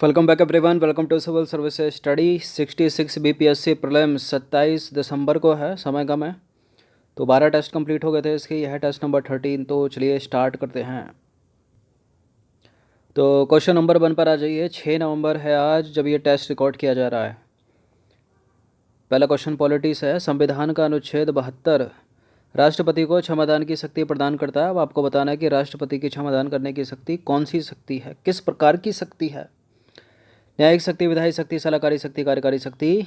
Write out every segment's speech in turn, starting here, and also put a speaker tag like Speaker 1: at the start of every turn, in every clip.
Speaker 1: Welcome back everyone. Welcome to civil services study. 66 BPSC prelims 27 दिसंबर को है। समय कम है तो 12 टेस्ट कंप्लीट हो गए थे इसके। यह है टेस्ट नंबर 13। तो चलिए स्टार्ट करते हैं। तो क्वेश्चन नंबर 1 पर आ जाइए। 6 नवंबर है आज जब ये टेस्ट रिकॉर्ड किया जा रहा है। पहला क्वेश्चन पॉलिटी से है। संविधान का अनुच्छेद 72 राष्ट्रपति को क्षमादान की शक्ति प्रदान करता है। अब आपको बताना है कि राष्ट्रपति की क्षमादान करने की शक्ति कौन सी शक्ति है, किस प्रकार की शक्ति है। न्यायिक शक्ति, विधायी शक्ति, सलाहकारी शक्ति, कार्यकारी शक्ति।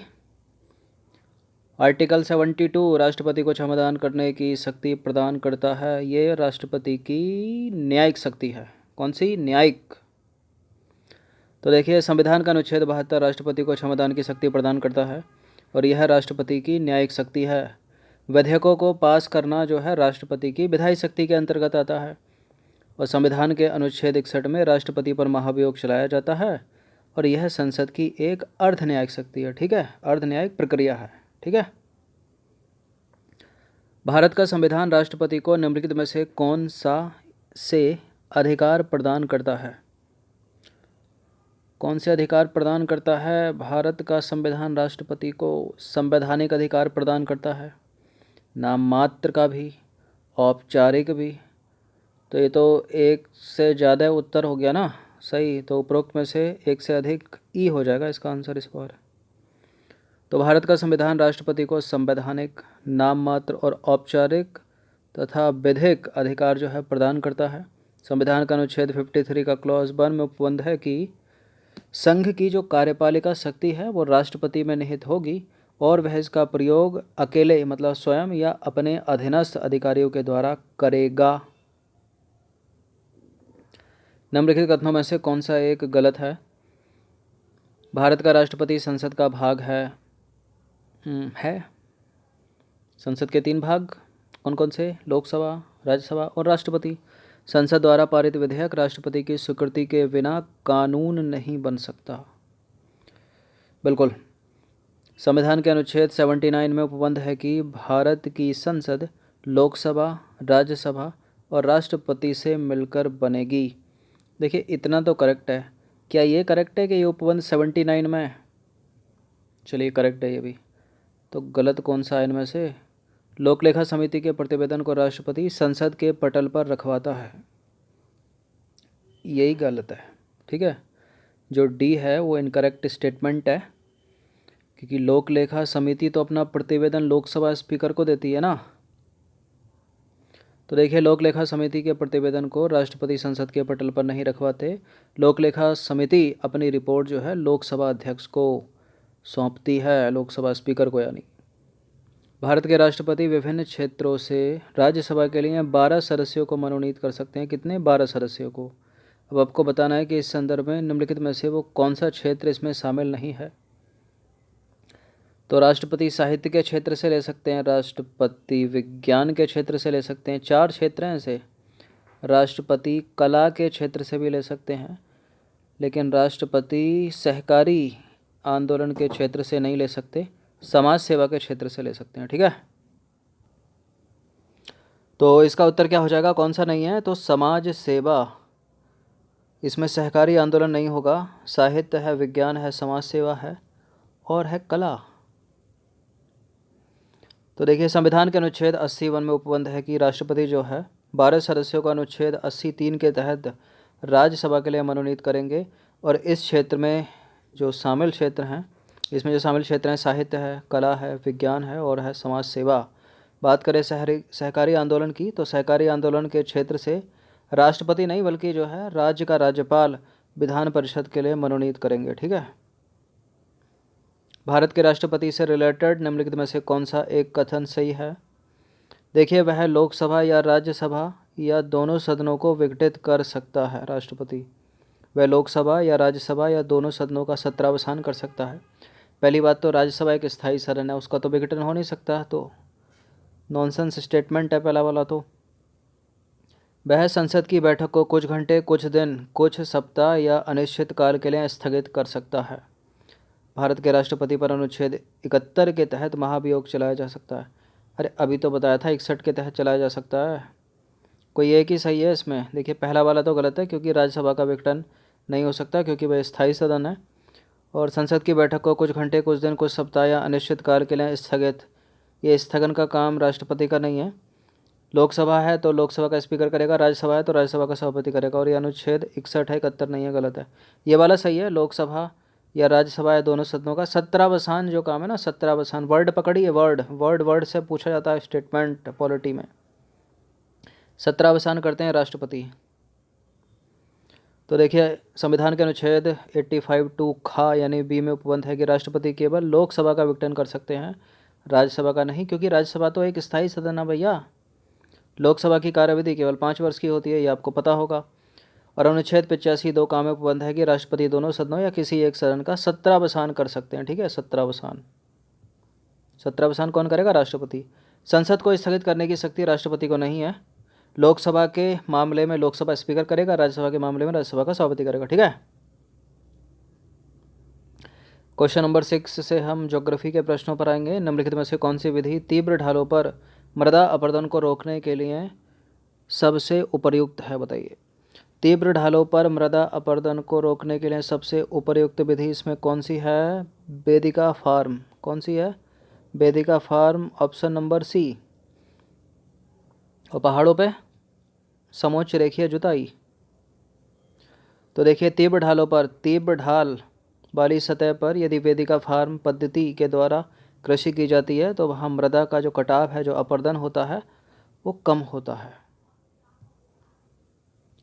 Speaker 1: आर्टिकल 72 राष्ट्रपति को क्षमादान करने की शक्ति प्रदान करता है। ये राष्ट्रपति की न्यायिक शक्ति है। कौन सी? न्यायिक। तो देखिए, संविधान का अनुच्छेद 72 राष्ट्रपति को क्षमादान की शक्ति प्रदान करता है और यह राष्ट्रपति की न्यायिक शक्ति है। विधेयकों को पास करना जो है राष्ट्रपति की विधायी शक्ति के अंतर्गत आता है। और संविधान के अनुच्छेद 61 में राष्ट्रपति पर महाभियोग चलाया जाता है और यह संसद की एक अर्ध न्यायिक शक्ति है। ठीक है, अर्ध न्यायिक प्रक्रिया है। ठीक है। भारत का संविधान राष्ट्रपति को निम्नलिखित में से कौन सा से अधिकार प्रदान करता है? कौन से अधिकार प्रदान करता है? भारत का संविधान राष्ट्रपति को संवैधानिक अधिकार प्रदान करता है, नाम मात्र का भी, औपचारिक भी। तो ये तो एक से ज़्यादा उत्तर हो गया ना सही। तो उपरोक्त में से एक से अधिक ई हो जाएगा इसका आंसर इस बार। तो भारत का संविधान राष्ट्रपति को संवैधानिक, नाम मात्र और औपचारिक तथा विधिक अधिकार जो है प्रदान करता है। संविधान का अनुच्छेद 53 का क्लॉज 1 में उपबंध है कि संघ की जो कार्यपालिका शक्ति है वो राष्ट्रपति में निहित होगी और वह इसका प्रयोग अकेले मतलब स्वयं या अपने अधीनस्थ अधिकारियों के द्वारा करेगा। निम्नलिखित कथनों में से कौन सा एक गलत है? भारत का राष्ट्रपति संसद का भाग है। संसद के 3 भाग कौन कौन से? लोकसभा, राज्यसभा और राष्ट्रपति। संसद द्वारा पारित विधेयक राष्ट्रपति की स्वीकृति के बिना कानून नहीं बन सकता। बिल्कुल। संविधान के अनुच्छेद 79 में उपबंध है कि भारत की संसद लोकसभा, राज्यसभा और राष्ट्रपति से मिलकर बनेगी। देखिए, इतना तो करेक्ट है। क्या ये करेक्ट है कि ये उपबंध 79 में है? चलिए, करेक्ट है ये भी। तो गलत कौन सा है इनमें से? लोक लेखा समिति के प्रतिवेदन को राष्ट्रपति संसद के पटल पर रखवाता है। यही गलत है। ठीक है, जो डी है वो इनकरेक्ट स्टेटमेंट है, क्योंकि लोक लेखा समिति तो अपना प्रतिवेदन लोकसभा स्पीकर को देती है ना। तो देखिए, लोक लेखा समिति के प्रतिवेदन को राष्ट्रपति संसद के पटल पर नहीं रखवाते। लोक लेखा समिति अपनी रिपोर्ट जो है लोकसभा अध्यक्ष को सौंपती है, लोकसभा स्पीकर को यानी। भारत के राष्ट्रपति विभिन्न क्षेत्रों से राज्यसभा के लिए 12 सदस्यों को मनोनीत कर सकते हैं। कितने? 12 सदस्यों को। अब आपको बताना है कि इस संदर्भ में निम्नलिखित में से वो कौन सा क्षेत्र इसमें शामिल नहीं है। तो राष्ट्रपति साहित्य के क्षेत्र से ले सकते हैं, राष्ट्रपति विज्ञान के क्षेत्र से ले सकते हैं, 4 क्षेत्र हैं ऐसे। राष्ट्रपति कला के क्षेत्र से भी ले सकते हैं, लेकिन राष्ट्रपति सहकारी आंदोलन के क्षेत्र से नहीं ले सकते, समाज सेवा के क्षेत्र से ले सकते हैं। ठीक है, तो इसका उत्तर क्या हो जाएगा? कौन सा नहीं है? तो समाज सेवा। इसमें सहकारी आंदोलन नहीं होगा। साहित्य है, विज्ञान है, समाज सेवा है और है कला। तो देखिए, संविधान के अनुच्छेद 80 में उपबंध है कि राष्ट्रपति जो है 12 सदस्यों का अनुच्छेद 80(3) के तहत राज्यसभा के लिए मनोनीत करेंगे। और इस क्षेत्र में जो शामिल क्षेत्र हैं, इसमें जो शामिल क्षेत्र हैं साहित्य है, कला है, विज्ञान है और है समाज सेवा। बात करें सहकारी आंदोलन की, तो सहकारी आंदोलन के क्षेत्र से राष्ट्रपति नहीं बल्कि जो है राज्य का राज्यपाल विधान परिषद के लिए मनोनीत करेंगे। ठीक है। भारत के राष्ट्रपति से रिलेटेड निम्नलिखित में से कौन सा एक कथन सही है? देखिए, वह लोकसभा या राज्यसभा या दोनों सदनों को विघटित कर सकता है। राष्ट्रपति वह लोकसभा या राज्यसभा या दोनों सदनों का सत्रावसान कर सकता है। पहली बात तो राज्यसभा एक स्थायी सदन है, उसका तो विघटन हो नहीं सकता, तो नॉनसेंस स्टेटमेंट है पहला वाला। तो वह संसद की बैठक को कुछ घंटे, कुछ दिन, कुछ सप्ताह या अनिश्चित काल के लिए स्थगित कर सकता है। भारत के राष्ट्रपति पर अनुच्छेद 71 के तहत महाभियोग चलाया जा सकता है। अरे अभी तो बताया था 61 के तहत चलाया जा सकता है। कोई एक ही सही है इसमें। देखिए, पहला वाला तो गलत है क्योंकि राज्यसभा का विघटन नहीं हो सकता क्योंकि वह स्थायी सदन है। और संसद की बैठक को कुछ घंटे, कुछ दिन, कुछ सप्ताह या अनिश्चित काल के लिए स्थगित, ये स्थगन का काम राष्ट्रपति का नहीं है। लोकसभा है तो लोकसभा का स्पीकर करेगा, राज्यसभा है तो राज्यसभा का सभापति करेगा। और ये अनुच्छेद 61 है, 71 नहीं है, गलत है। ये वाला सही है, लोकसभा या राज्यसभा या दोनों सदनों का सत्रावसान जो काम है ना, सत्रावसान वर्ड पकड़िए, वर्ड वर्ड वर्ड से पूछा जाता है स्टेटमेंट पॉलिटी में। सत्रावसान करते हैं राष्ट्रपति। तो देखिए संविधान के अनुच्छेद 85(2) खा यानी बी में उपबंध है कि राष्ट्रपति केवल लोकसभा का विघटन कर सकते हैं, राज्यसभा का नहीं, क्योंकि राज्यसभा तो एक स्थायी सदन है भैया। लोकसभा की कार्यविधि केवल 5 वर्ष की होती है, ये आपको पता होगा। और अनुच्छेद 85(2) का में उपबंध है कि राष्ट्रपति दोनों सदनों या किसी एक सदन का सत्रावसान कर सकते हैं। ठीक है, सत्रावसान। सत्रावसान कौन करेगा? राष्ट्रपति। संसद को स्थगित करने की शक्ति राष्ट्रपति को नहीं है। लोकसभा के मामले में लोकसभा स्पीकर करेगा, राज्यसभा के मामले में राज्यसभा का सभापति करेगा। ठीक है। क्वेश्चन नंबर 6 से हम ज्योग्राफी के प्रश्नों पर आएंगे। निम्नलिखित में से कौन सी विधि तीव्र ढालों पर मृदा अपरदन को रोकने के लिए सबसे उपयुक्त है? बताइए। तीव्र ढालों पर मृदा अपरदन को रोकने के लिए सबसे उपयुक्त विधि इसमें कौन सी है? वेदिका फार्म। कौन सी है? वेदिका फार्म, ऑप्शन नंबर सी। और पहाड़ों पे समोच्च रेखीय जुताई। तो देखिए तीव्र ढालों पर, तीव्र ढाल वाली सतह पर यदि वेदिका फार्म पद्धति के द्वारा कृषि की जाती है तो वहाँ मृदा का जो कटाव है, जो अपरदन होता है, वो कम होता है।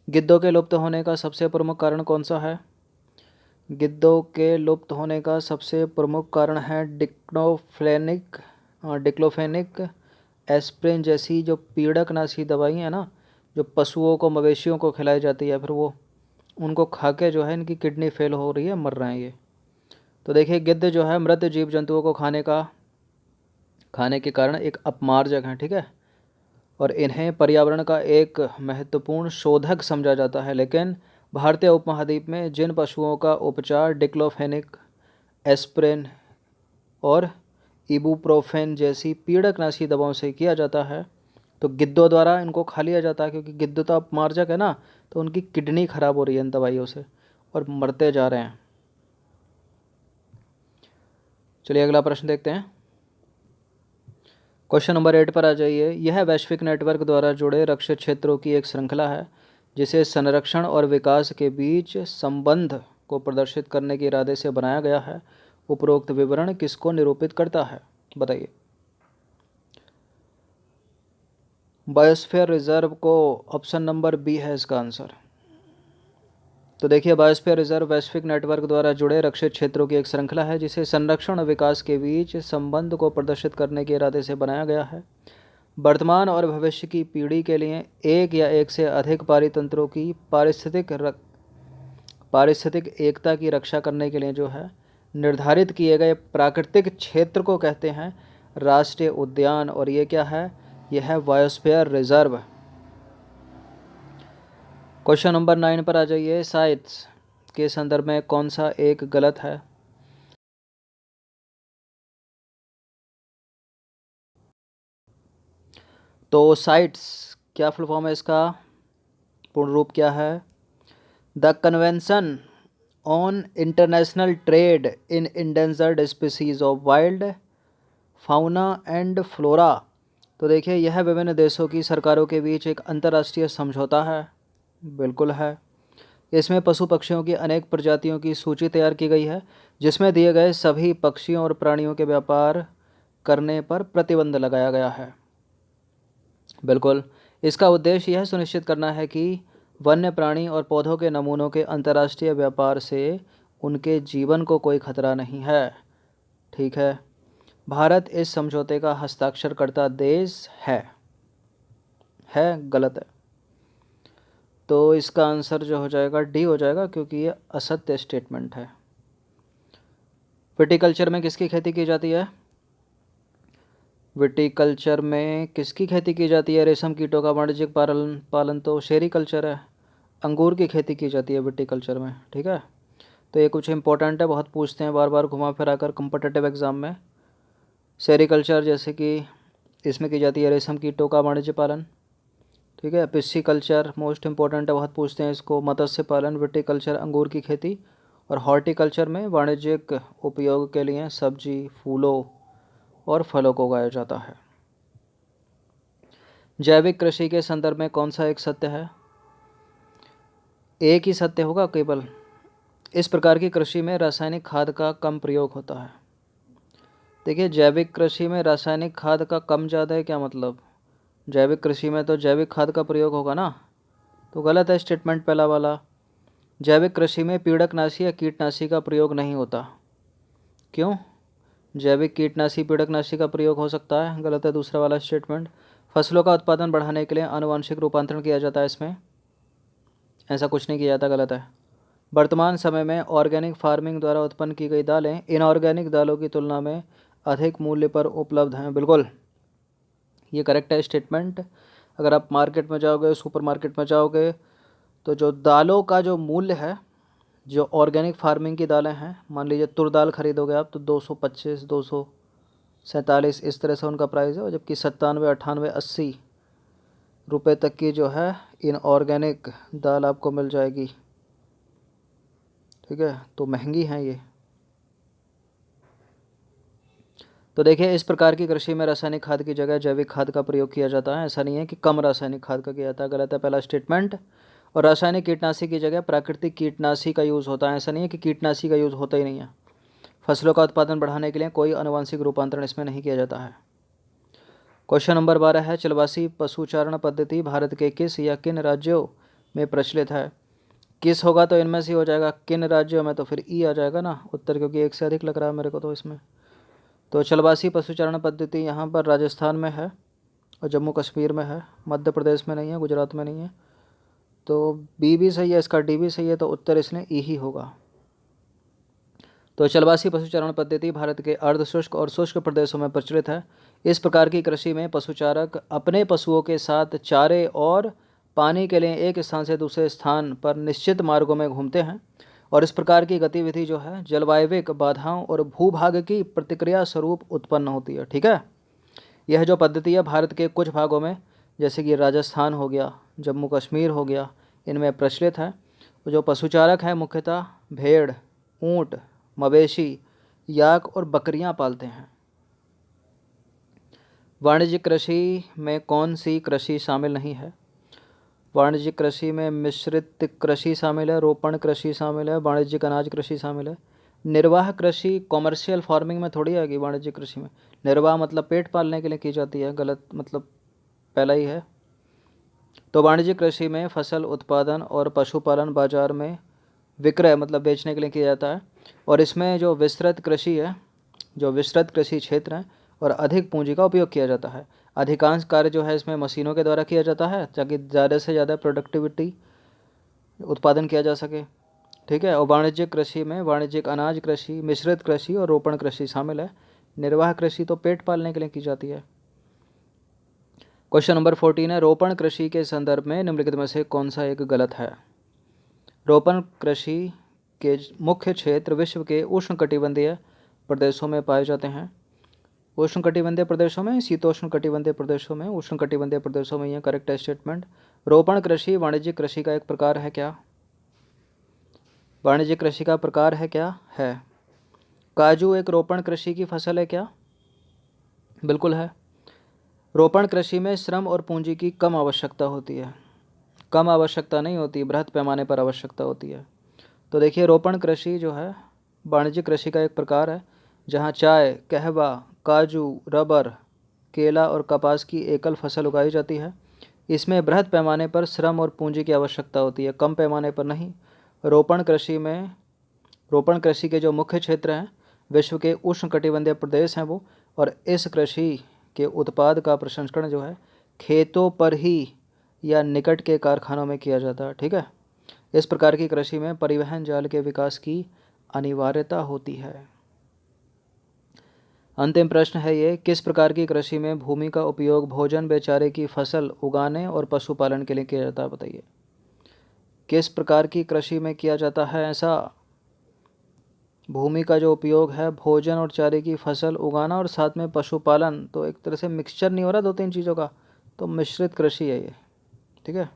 Speaker 1: गिद्धों के लुप्त होने का सबसे प्रमुख कारण कौन सा है? गिद्धों के लुप्त होने का सबसे प्रमुख कारण है डिक्लोफेनिक एस्प्रिन जैसी जो पीड़कनाशी दवाई है ना, जो पशुओं को, मवेशियों को खिलाई जाती है, फिर वो उनको खा के जो है इनकी किडनी फेल हो रही है, मर रहे हैं ये। तो देखिए गिद्ध जो है मृत जीव जंतुओं को खाने के कारण एक अपमार्जक हैं। ठीक है। और इन्हें पर्यावरण का एक महत्वपूर्ण शोधक समझा जाता है। लेकिन भारतीय उपमहाद्वीप में जिन पशुओं का उपचार डिक्लोफेनिक एस्प्रिन और इबुप्रोफेन जैसी पीड़कनाशी दवाओं से किया जाता है, तो गिद्धों द्वारा इनको खा लिया जाता है, क्योंकि गिद्ध तो अपमार्जक है ना, तो उनकी किडनी खराब हो रही है इन दवाइयों से और मरते जा रहे हैं। चलिए अगला प्रश्न देखते हैं। क्वेश्चन नंबर 8 पर आ जाइए। यह वैश्विक नेटवर्क द्वारा जुड़े रक्षित क्षेत्रों की एक श्रृंखला है जिसे संरक्षण और विकास के बीच संबंध को प्रदर्शित करने के इरादे से बनाया गया है। उपरोक्त विवरण किसको निरूपित करता है? बताइए। बायोस्फीयर रिजर्व को ऑप्शन नंबर बी है इसका आंसर। तो देखिए बायोस्फीयर रिजर्व वैश्विक नेटवर्क द्वारा जुड़े रक्षित क्षेत्रों की एक श्रृंखला है जिसे संरक्षण और विकास के बीच संबंध को प्रदर्शित करने के इरादे से बनाया गया है। वर्तमान और भविष्य की पीढ़ी के लिए एक या एक से अधिक पारितंत्रों की पारिस्थितिक एकता की रक्षा करने के लिए जो है निर्धारित किए गए प्राकृतिक क्षेत्र को कहते हैं राष्ट्रीय उद्यान। और ये क्या है? यह है बायोस्फीयर रिजर्व। क्वेश्चन नंबर 9 पर आ जाइए। साइट्स के संदर्भ में कौन सा एक गलत है? तो साइट्स क्या फुल फॉर्म है इसका? पूर्ण रूप क्या है? The convention on international trade in endangered species of wild fauna and flora. तो देखिए यह विभिन्न देशों की सरकारों के बीच एक अंतर्राष्ट्रीय समझौता है। बिल्कुल है। इसमें पशु पक्षियों की अनेक प्रजातियों की सूची तैयार की गई है जिसमें दिए गए सभी पक्षियों और प्राणियों के व्यापार करने पर प्रतिबंध लगाया गया है। बिल्कुल। इसका उद्देश्य यह सुनिश्चित करना है कि वन्य प्राणी और पौधों के नमूनों के अंतर्राष्ट्रीय व्यापार से उनके जीवन को कोई खतरा नहीं है। ठीक है। भारत इस समझौते का हस्ताक्षरकर्ता देश है? गलत है। तो इसका आंसर जो हो जाएगा डी हो जाएगा, क्योंकि ये असत्य स्टेटमेंट है। विटीकल्चर में किसकी खेती की जाती है? विटीकल्चर में किसकी खेती की जाती है? रेशम कीटों का वाणिज्यिक पालन तो सेरीकल्चर है। अंगूर की खेती की जाती है विटीकल्चर में। ठीक है। तो ये कुछ इंपॉर्टेंट है, बहुत पूछते हैं बार बार घुमा फिरा कर कम्पिटिटिव एग्ज़ाम में। सेरीकल्चर जैसे कि इसमें की जाती है रेशम कीटों का वाणिज्य पालन। ठीक है। पिस्सीकल्चर मोस्ट इंपॉर्टेंट है, बहुत पूछते हैं इसको। मत्स्य पालन, विटिकल्चर अंगूर की खेती, और हॉर्टिकल्चर में वाणिज्यिक उपयोग के लिए सब्जी, फूलों और फलों को उगाया जाता है। जैविक कृषि के संदर्भ में कौन सा एक सत्य है? एक ही सत्य होगा केवल। इस प्रकार की कृषि में रासायनिक खाद का कम प्रयोग होता है। देखिए, जैविक कृषि में रासायनिक खाद का कम ज़्यादा है क्या मतलब? जैविक कृषि में तो जैविक खाद का प्रयोग होगा ना, तो गलत है स्टेटमेंट पहला वाला। जैविक कृषि में पीड़कनाशी या कीटनाशी का प्रयोग नहीं होता। क्यों? जैविक कीटनाशी पीड़कनाशी का प्रयोग हो सकता है, गलत है दूसरा वाला स्टेटमेंट। फसलों का उत्पादन बढ़ाने के लिए आनुवंशिक रूपांतरण किया जाता है इसमें, ऐसा कुछ नहीं किया जाता, गलत है। वर्तमान समय में ऑर्गेनिक फार्मिंग द्वारा उत्पन्न की गई दालें इनऑर्गेनिक दालों की तुलना में अधिक मूल्य पर उपलब्ध हैं। बिल्कुल, ये करेक्ट है स्टेटमेंट। अगर आप मार्केट में जाओगे, सुपर मार्केट में जाओगे, तो जो दालों का जो मूल्य है, जो ऑर्गेनिक फार्मिंग की दालें हैं, मान लीजिए तुर दाल खरीदोगे आप तो 225, 247 इस तरह से उनका प्राइस है, और जबकि 97, 98, 80 रुपये तक की जो है इन ऑर्गेनिक दाल आपको मिल जाएगी। ठीक है, तो महंगी हैं ये। तो देखिए, इस प्रकार की कृषि में रासायनिक खाद की जगह जैविक खाद का प्रयोग किया जाता है। ऐसा नहीं है कि कम रासायनिक खाद का किया जाता है, गलत है पहला स्टेटमेंट। और रासायनिक कीटनाशी की जगह प्राकृतिक कीटनाशी का यूज़ होता है। ऐसा नहीं है कि कीटनाशी का यूज़ होता ही नहीं है। फसलों का उत्पादन बढ़ाने के लिए कोई आनुवंशिक रूपांतरण इसमें नहीं किया जाता है। क्वेश्चन नंबर 12 है, चलवासी पशुचारण पद्धति भारत के किस या किन राज्यों में प्रचलित है? किस होगा तो इनमें से हो जाएगा, किन राज्यों में तो फिर ई आ जाएगा ना उत्तर, क्योंकि एक से अधिक लग रहा है मेरे को तो इसमें। तो चलवासी पशुचारण पद्धति यहाँ पर राजस्थान में है और जम्मू कश्मीर में है, मध्य प्रदेश में नहीं है, गुजरात में नहीं है। तो बी भी सही है, इसका डी भी सही है, तो उत्तर इसलिए ई ही होगा। तो चलवासी पशुचारण पद्धति भारत के अर्धशुष्क और शुष्क प्रदेशों में प्रचलित है। इस प्रकार की कृषि में पशुचारक अपने पशुओं के साथ चारे और पानी के लिए एक स्थान से दूसरे स्थान पर निश्चित मार्गों में घूमते हैं, और इस प्रकार की गतिविधि जो है जलवायविक बाधाओं और भूभाग की प्रतिक्रिया स्वरूप उत्पन्न होती है। ठीक है, यह जो पद्धति है भारत के कुछ भागों में, जैसे कि राजस्थान हो गया, जम्मू कश्मीर हो गया, इनमें प्रचलित है। तो जो पशुचारक हैं मुख्यतः भेड़, ऊँट, मवेशी, याक और बकरियां पालते हैं। वाणिज्यिक कृषि में कौन सी कृषि शामिल नहीं है? वाणिज्यिक कृषि में मिश्रित कृषि शामिल है, रोपण कृषि शामिल है, वाणिज्यिक अनाज कृषि शामिल है। निर्वाह कृषि कॉमर्शियल फार्मिंग में थोड़ी आएगी। वाणिज्यिक कृषि में निर्वाह मतलब पेट पालने के लिए की जाती है, गलत मतलब पहला ही है। तो वाणिज्यिक कृषि में फसल उत्पादन और पशुपालन बाजार में विक्रय मतलब बेचने के लिए किया जाता है। और इसमें जो विस्तृत कृषि है, जो विस्तृत कृषि क्षेत्र है, और अधिक पूंजी का उपयोग किया जाता है। अधिकांश कार्य जो है इसमें मशीनों के द्वारा किया जाता है, ताकि ज़्यादा से ज़्यादा प्रोडक्टिविटी उत्पादन किया जा सके। ठीक है, और वाणिज्यिक कृषि में वाणिज्यिक अनाज कृषि, मिश्रित कृषि और रोपण कृषि शामिल है। निर्वाह कृषि तो पेट पालने के लिए की जाती है। क्वेश्चन नंबर 14 है, रोपण कृषि के संदर्भ में निम्नलिखित में से कौन सा एक गलत है? रोपण कृषि के मुख्य क्षेत्र विश्व के उष्णकटिबंधीय प्रदेशों में पाए जाते हैं। उष्णकटिबंधीय प्रदेशों में, शीतोष्णकटिबंधीय प्रदेशों में, उष्णकटिबंधीय प्रदेशों में, यह करेक्ट है स्टेटमेंट। रोपण कृषि वाणिज्यिक कृषि का एक प्रकार है क्या? वाणिज्यिक कृषि का प्रकार है क्या? है। काजू एक रोपण कृषि की फसल है क्या? बिल्कुल है। रोपण कृषि में श्रम और पूंजी की कम आवश्यकता होती है। कम आवश्यकता नहीं होती, बृहत पैमाने पर आवश्यकता होती है। तो देखिए, रोपण कृषि जो है वाणिज्यिक कृषि का एक प्रकार है, जहाँ चाय, कहवा, काजू, रबर, केला और कपास की एकल फसल उगाई जाती है। इसमें बृहद पैमाने पर श्रम और पूंजी की आवश्यकता होती है, कम पैमाने पर नहीं। रोपण कृषि में, रोपण कृषि के जो मुख्य क्षेत्र हैं विश्व के उष्णकटिबंधीय प्रदेश हैं वो, और इस कृषि के उत्पाद का प्रसंस्करण जो है खेतों पर ही या निकट के कारखानों में किया जाता है। ठीक है, इस प्रकार की कृषि में परिवहन जाल के विकास की अनिवार्यता होती है। अंतिम प्रश्न है ये, किस प्रकार की कृषि में भूमि का उपयोग भोजन बेचारे की फसल उगाने और पशुपालन के लिए किया जाता है? बताइए, किस प्रकार की कृषि में किया जाता है ऐसा? भूमि का जो उपयोग है भोजन और चारे की फसल उगाना और साथ में पशुपालन, तो एक तरह से मिक्सचर नहीं हो रहा दो तीन चीज़ों का, तो मिश्रित कृषि है ये। ठीक है।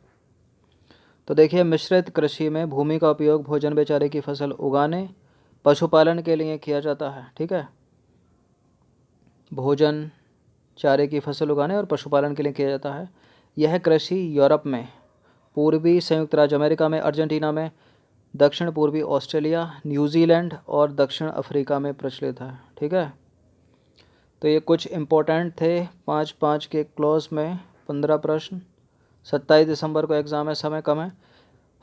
Speaker 1: तो देखिए, मिश्रित कृषि में भूमि का उपयोग भोजन बेचारे की फसल उगाने, पशुपालन के लिए किया जाता है। ठीक है, भोजन चारे की फसल उगाने और पशुपालन के लिए किया जाता है। यह कृषि यूरोप में, पूर्वी संयुक्त राज्य अमेरिका में, अर्जेंटीना में, दक्षिण पूर्वी ऑस्ट्रेलिया, न्यूजीलैंड और दक्षिण अफ्रीका में प्रचलित है। ठीक है, तो ये कुछ इम्पोर्टेंट थे 5-5 के क्लोज में 15 प्रश्न। 27 दिसंबर को एग्ज़ाम है, समय कम है।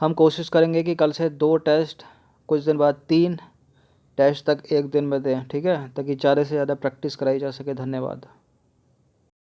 Speaker 1: हम कोशिश करेंगे कि कल से 2 टेस्ट, कुछ दिन बाद 3 टेस्ट तक एक दिन में दें। ठीक है, ताकि ज़्यादा से ज़्यादा प्रैक्टिस कराई जा सके। धन्यवाद।